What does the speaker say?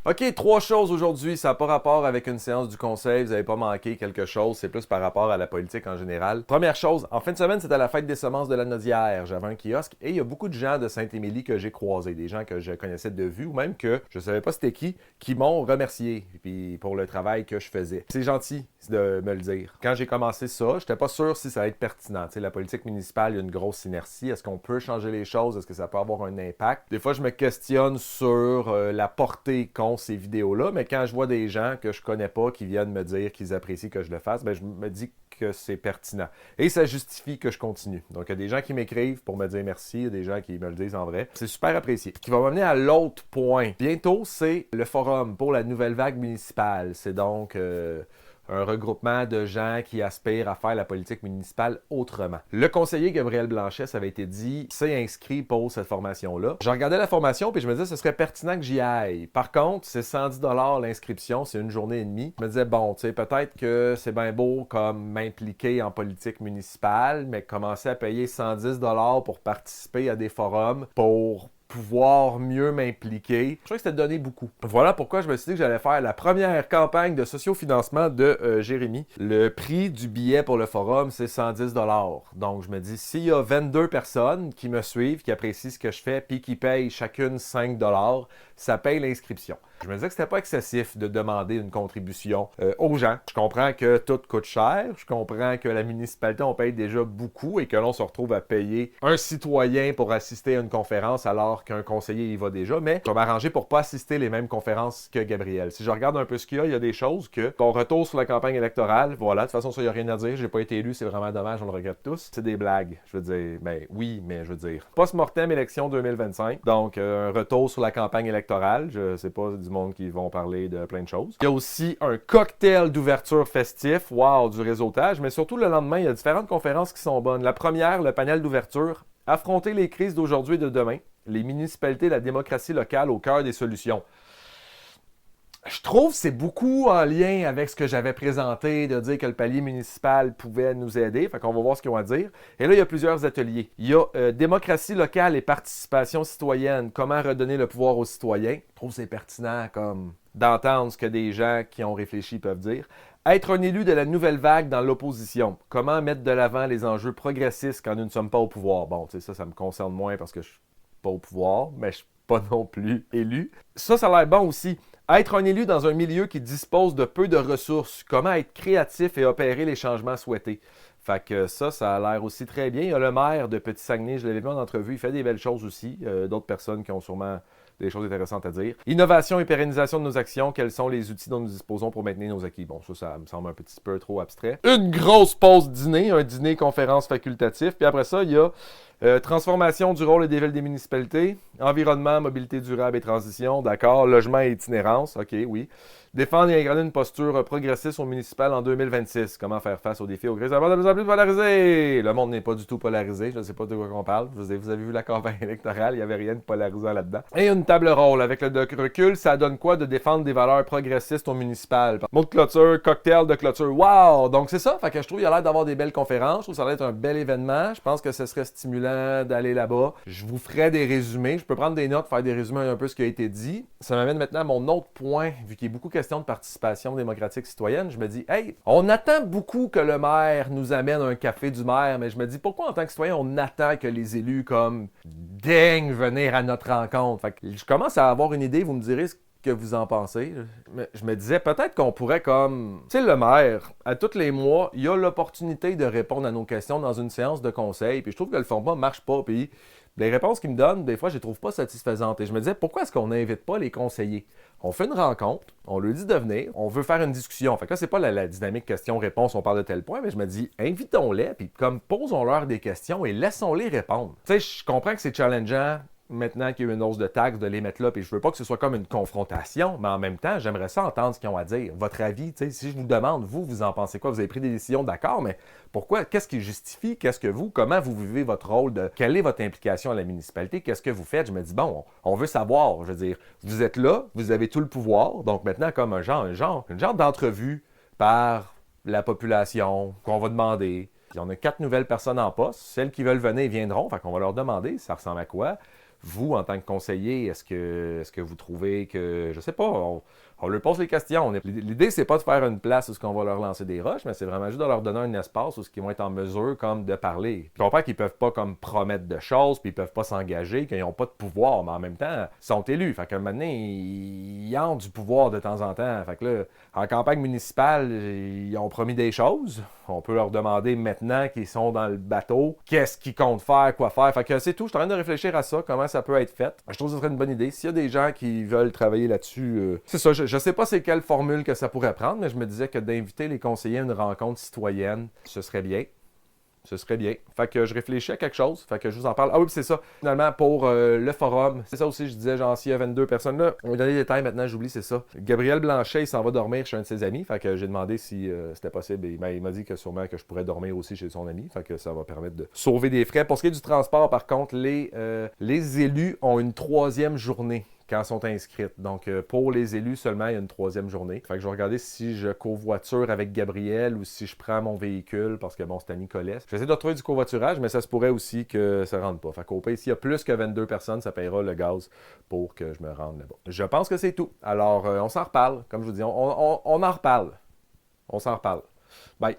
OK, 3 choses aujourd'hui. Ça n'a pas rapport avec une séance du conseil. Vous n'avez pas manqué quelque chose. C'est plus par rapport à la politique en général. Première chose, en fin de semaine, c'était la fête des semences de la Nodière. J'avais un kiosque et il y a beaucoup de gens de Saint-Émilie que j'ai croisés. Des gens que je connaissais de vue ou même que je ne savais pas c'était qui m'ont remercié puis pour le travail que je faisais. C'est gentil de me le dire. Quand j'ai commencé ça, je n'étais pas sûr si ça allait être pertinent. Tu sais, la politique municipale, il y a une grosse inertie. Est-ce qu'on peut changer les choses? Est-ce que ça peut avoir un impact? Des fois, je me questionne sur la portée qu'ont ces vidéos-là, mais quand je vois des gens que je connais pas qui viennent me dire qu'ils apprécient que je le fasse, ben je me dis que c'est pertinent. Et ça justifie que je continue. Donc, il y a des gens qui m'écrivent pour me dire merci, il y a des gens qui me le disent en vrai. C'est super apprécié. Ce qui va m'amener à l'autre point. Bientôt, c'est le forum pour la nouvelle vague municipale. C'est donc un regroupement de gens qui aspirent à faire la politique municipale autrement. Le conseiller Gabriel Blanchet, ça avait été dit, s'est inscrit pour cette formation-là. Je regardais la formation puis je me disais que ce serait pertinent que j'y aille. Par contre, c'est 110 $ l'inscription, c'est une journée et demie. Je me disais, bon, tu sais, peut-être que c'est bien beau comme m'impliquer en politique municipale, mais commencer à payer 110 $ pour participer à des forums, pour pouvoir mieux m'impliquer. Je trouvais que c'était donné beaucoup. Voilà pourquoi je me suis dit que j'allais faire la première campagne de sociofinancement de Jérémy. Le prix du billet pour le forum, c'est 110 $. Donc, je me dis, s'il y a 22 personnes qui me suivent, qui apprécient ce que je fais, puis qui payent chacune 5 $, ça paye l'inscription. Je me disais que c'était pas excessif de demander une contribution aux gens. Je comprends que tout coûte cher. Je comprends que la municipalité, on paye déjà beaucoup et que l'on se retrouve à payer un citoyen pour assister à une conférence alors qu'un conseiller y va déjà. Mais je vais m'arranger pour pas assister les mêmes conférences que Gabriel. Si je regarde un peu ce qu'il y a, il y a des choses que, ton retour sur la campagne électorale, voilà, de toute façon, ça, il n'y a rien à dire. J'ai pas été élu, c'est vraiment dommage, on le regrette tous. C'est des blagues. Je veux dire, ben oui, mais je veux dire. Post-mortem élection 2025. Donc, un retour sur la campagne électorale. Je sais pas du monde qui vont parler de plein de choses. Il y a aussi un cocktail d'ouverture festif, wow, du réseautage, mais surtout le lendemain, il y a différentes conférences qui sont bonnes. La première, le panel d'ouverture, affronter les crises d'aujourd'hui et de demain, les municipalités et la démocratie locale au cœur des solutions. Je trouve que c'est beaucoup en lien avec ce que j'avais présenté, de dire que le palier municipal pouvait nous aider. Fait qu'on va voir ce qu'ils ont à dire. Et là, il y a plusieurs ateliers. Il y a démocratie locale et participation citoyenne. Comment redonner le pouvoir aux citoyens. Je trouve que c'est pertinent comme d'entendre ce que des gens qui ont réfléchi peuvent dire. Être un élu de la nouvelle vague dans l'opposition. Comment mettre de l'avant les enjeux progressistes quand nous ne sommes pas au pouvoir. Bon, tu sais, ça me concerne moins parce que je suis pas au pouvoir, mais je suis pas non plus élu. Ça a l'air bon aussi. Être un élu dans un milieu qui dispose de peu de ressources. Comment être créatif et opérer les changements souhaités. Fait que ça a l'air aussi très bien. Il y a le maire de Petit-Saguenay, je l'avais vu en entrevue, il fait des belles choses aussi. D'autres personnes qui ont sûrement des choses intéressantes à dire. Innovation et pérennisation de nos actions. Quels sont les outils dont nous disposons pour maintenir nos acquis? Bon, ça me semble un petit peu trop abstrait. Une grosse pause dîner, un dîner-conférence facultatif. Puis après ça, il y a transformation du rôle et des villes des municipalités, environnement, mobilité durable et transition, d'accord, logement et itinérance, ok, oui. Défendre et incarner une posture progressiste au municipal en 2026. Comment faire face aux défis aux crises avant de plus en plus polarisé. Le monde n'est pas du tout polarisé, je ne sais pas de quoi on parle. Vous avez vu la campagne électorale, il n'y avait rien de polarisant là-dedans. Et une table rôle. Avec le recul, ça donne quoi de défendre des valeurs progressistes au municipal? Mot de clôture, cocktail de clôture. Wow! Donc c'est ça, fait que je trouve qu'il y a l'air d'avoir des belles conférences. Je trouve que ça va être un bel événement. Je pense que ce serait stimulant d'aller là-bas. Je vous ferai des résumés. Je peux prendre des notes, faire des résumés un peu ce qui a été dit. Ça m'amène maintenant à mon autre point, vu qu'il y a beaucoup de questions de participation démocratique citoyenne. Je me dis, hey, on attend beaucoup que le maire nous amène un café du maire, mais je me dis, pourquoi en tant que citoyen, on attend que les élus comme daignent venir à notre rencontre? Fait que je commence à avoir une idée, vous me direz ce que vous en pensez. Mais je me disais, peut-être qu'on pourrait comme... Tu sais, le maire, à tous les mois, il a l'opportunité de répondre à nos questions dans une séance de conseil, puis je trouve que le format marche pas, puis les réponses qu'il me donne, des fois, je les trouve pas satisfaisantes. Et je me disais, pourquoi est-ce qu'on n'invite pas les conseillers? On fait une rencontre, on leur dit de venir, on veut faire une discussion. Fait que là, c'est pas la dynamique question-réponse, on parle de tel point, mais je me dis, invitons-les, puis comme posons-leur des questions et laissons-les répondre. Tu sais, je comprends que c'est challengeant, maintenant qu'il y a une hausse de taxes, de les mettre là, puis je veux pas que ce soit comme une confrontation, mais en même temps, j'aimerais ça entendre ce qu'ils ont à dire. Votre avis, tu sais, si je vous demande, vous en pensez quoi? Vous avez pris des décisions, d'accord, mais pourquoi? Qu'est-ce qui justifie? Comment vous vivez votre rôle? Quelle est votre implication à la municipalité? Qu'est-ce que vous faites? Je me dis, bon, on veut savoir. Je veux dire, vous êtes là, vous avez tout le pouvoir, donc maintenant, comme une genre d'entrevue par la population qu'on va demander. Puis on a 4 nouvelles personnes en poste. Celles qui veulent venir viendront, fait qu'on va leur demander ça ressemble à quoi. vous, en tant que conseiller, est-ce que vous trouvez que, je sais pas, on leur pose les questions. L'idée, c'est pas de faire une place où on va leur lancer des roches, mais c'est vraiment juste de leur donner un espace où ils vont être en mesure comme de parler. Je comprends qu'ils peuvent pas comme promettre de choses, puis ils peuvent pas s'engager, qu'ils n'ont pas de pouvoir, mais en même temps, ils sont élus. Fait qu'à un moment donné, ils ont du pouvoir de temps en temps. Fait que là, en campagne municipale, ils ont promis des choses. On peut leur demander maintenant qu'ils sont dans le bateau, qu'est-ce qu'ils comptent faire, quoi faire. Fait que c'est tout. Je suis en train de réfléchir à ça, comment ça peut être fait. Je trouve que ce serait une bonne idée. S'il y a des gens qui veulent travailler là-dessus, c'est ça. Je sais pas c'est quelle formule que ça pourrait prendre, mais je me disais que d'inviter les conseillers à une rencontre citoyenne, ce serait bien. Ce serait bien. Fait que je réfléchis à quelque chose. Fait que je vous en parle. Ah oui, c'est ça. Finalement, pour le forum, c'est ça aussi, je disais, genre, s'il y a 22 personnes là, on va donner des détails maintenant, j'oublie, c'est ça. Gabriel Blanchet, il s'en va dormir chez un de ses amis. Fait que j'ai demandé si c'était possible. Il m'a dit que sûrement que je pourrais dormir aussi chez son ami. Fait que ça va permettre de sauver des frais. Pour ce qui est du transport, par contre, les élus ont une 3e journée quand sont inscrites. Donc, pour les élus seulement, il y a une 3e journée. Fait que je vais regarder si je covoiture avec Gabriel ou si je prends mon véhicule parce que, bon, c'est à Nicolet. J'essaie de trouver du covoiturage, mais ça se pourrait aussi que ça rentre pas. Fait qu'au pire, s'il y a plus que 22 personnes, ça paiera le gaz pour que je me rende là-bas. Je pense que c'est tout. Alors, on s'en reparle. Comme je vous dis, on en reparle. On s'en reparle. Bye.